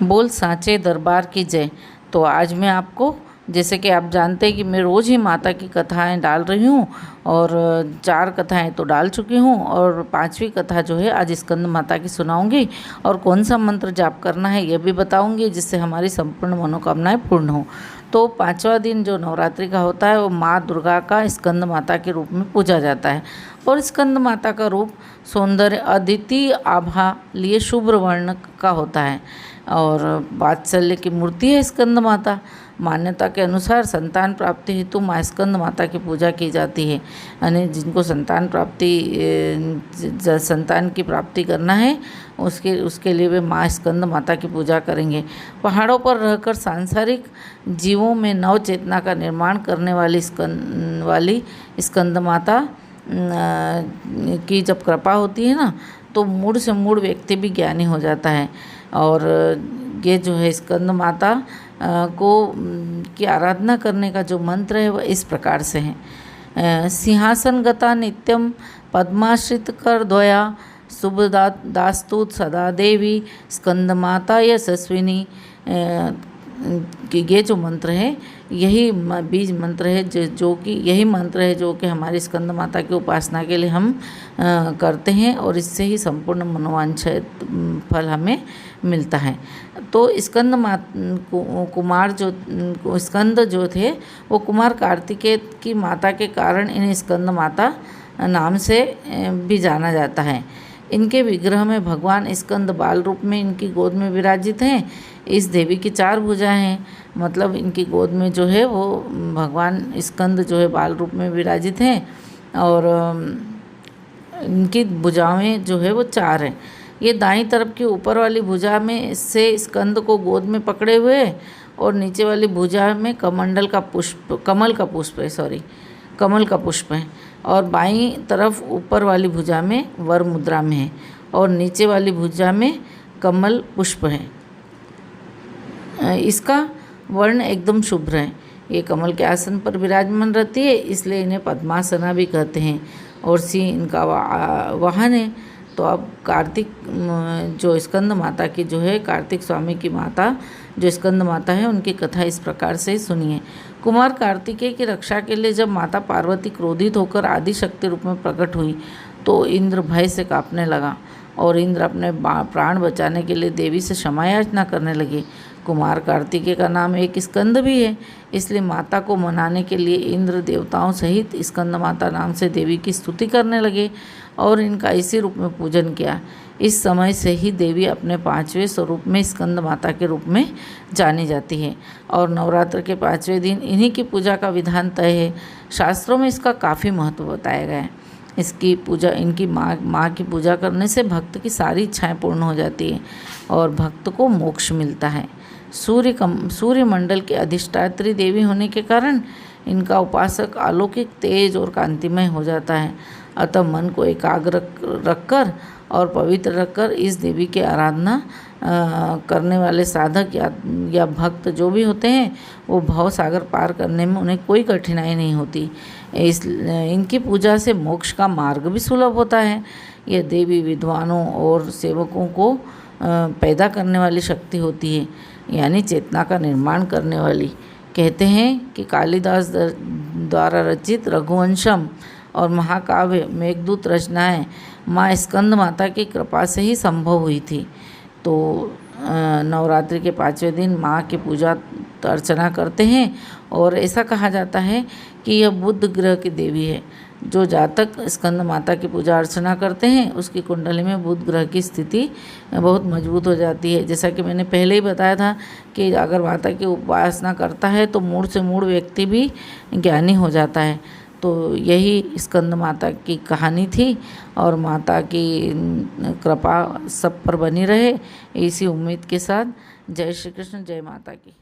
बोल सांचे दरबार की जय। तो आज मैं आपको, जैसे कि आप जानते हैं कि मैं रोज़ ही माता की कथाएं डाल रही हूँ और 4 कथाएं तो डाल चुकी हूँ और 5वीं कथा जो है आज स्कंद माता की सुनाऊंगी और कौन सा मंत्र जाप करना है ये भी बताऊंगी, जिससे हमारी संपूर्ण मनोकामनाएं पूर्ण हो। तो 5वां दिन जो नवरात्रि का होता है वो माँ दुर्गा का स्कंद माता के रूप में पूजा जाता है और स्कंद माता का रूप सौंदर्य अद्वितीय आभा लिए शुभ्र वर्ण का होता है और वात्सल्य की मूर्ति है स्कंद माता। मान्यता के अनुसार संतान प्राप्ति हेतु माँ स्कंद माता की पूजा की जाती है, यानी जिनको संतान की प्राप्ति करना है उसके लिए वे माँ स्कंद माता की पूजा करेंगे। पहाड़ों पर रहकर सांसारिक जीवों में नव चेतना का निर्माण करने वाली स्कंद माता की जब कृपा होती है ना, तो मूढ़ से मूढ़ व्यक्ति भी ज्ञानी हो जाता है। और ये जो है स्कंद माता की आराधना करने का जो मंत्र है वह इस प्रकार से है। सिंहासन गता नित्यम पद्माश्रित कर द्वया शुभ दास्तुत सदा देवी स्कंद माता यशस्विनी। कि ये जो मंत्र है यही बीज मंत्र है यही मंत्र है जो कि हमारी स्कंद माता की उपासना के लिए हम करते हैं और इससे ही संपूर्ण मनोवांछित फल हमें मिलता है। तो स्कंद जो थे वो कुमार कार्तिकेय की माता के कारण इन्हें स्कंद माता नाम से भी जाना जाता है। इनके विग्रह में भगवान स्कंद बाल रूप में इनकी गोद में विराजित हैं। इस देवी की 4 भुजाएं हैं, मतलब इनकी गोद में जो है वो भगवान स्कंद जो है बाल रूप में विराजित हैं और इनकी भुजाएं जो है वो 4 हैं। ये दाईं तरफ की ऊपर वाली भुजा में से स्कंद को गोद में पकड़े हुए और नीचे वाली भुजा में कमल का पुष्प है और बाईं तरफ ऊपर वाली भुजा में वर मुद्रा में है और नीचे वाली भुजा में कमल पुष्प है। इसका वर्ण एकदम शुभ्र है। ये कमल के आसन पर विराजमान रहती है, इसलिए इन्हें पद्मासना भी कहते हैं और सिंह इनका वाहन है। तो अब कार्तिक जो स्कंद माता की जो है कार्तिक स्वामी की माता जो स्कंद माता है उनकी कथा इस प्रकार से सुनिए। कुमार कार्तिकेय की रक्षा के लिए जब माता पार्वती क्रोधित होकर आदि शक्ति रूप में प्रकट हुई तो इंद्र भय से कांपने लगा और इंद्र अपने प्राण बचाने के लिए देवी से क्षमा याचना करने लगे। कुमार कार्तिकेय का नाम एक स्कंद भी है, इसलिए माता को मनाने के लिए इंद्र देवताओं सहित स्कंद माता नाम से देवी की स्तुति करने लगे और इनका इसी रूप में पूजन किया। इस समय से ही देवी अपने 5वें स्वरूप में स्कंद माता के रूप में जानी जाती है और नवरात्र के 5वें दिन इन्हीं की पूजा का विधान तय है। शास्त्रों में इसका काफ़ी महत्व बताया गया है। इसकी पूजा इनकी माँ की पूजा करने से भक्त की सारी इच्छाएं पूर्ण हो जाती है और भक्त को मोक्ष मिलता है। सूर्य मंडल की अधिष्ठात्री देवी होने के कारण इनका उपासक अलौकिक तेज और कांतिमय हो जाता है। अतः मन को एकाग्र रखकर और पवित्र रखकर इस देवी की आराधना करने वाले साधक या भक्त जो भी होते हैं वो भव सागर पार करने में उन्हें कोई कठिनाई नहीं होती। इनकी पूजा से मोक्ष का मार्ग भी सुलभ होता है। यह देवी विद्वानों और सेवकों को पैदा करने वाली शक्ति होती है, यानी चेतना का निर्माण करने वाली। कहते हैं कि कालिदास द्वारा रचित रघुवंशम और महाकाव्य मेघदूत रचनाएं माँ स्कंद माता की कृपा से ही संभव हुई थी। तो नवरात्रि के 5वें दिन माँ की पूजा अर्चना करते हैं और ऐसा कहा जाता है कि यह बुध ग्रह की देवी है। जो जातक स्कंद माता की पूजा अर्चना करते हैं उसकी कुंडली में बुध ग्रह की स्थिति बहुत मजबूत हो जाती है। जैसा कि मैंने पहले ही बताया था कि अगर माता की उपासना करता है तो मूढ़ से मूढ़ व्यक्ति भी ज्ञानी हो जाता है। तो यही स्कंद माता की कहानी थी और माता की कृपा सब पर बनी रहे, इसी उम्मीद के साथ जय श्री कृष्ण, जय माता की।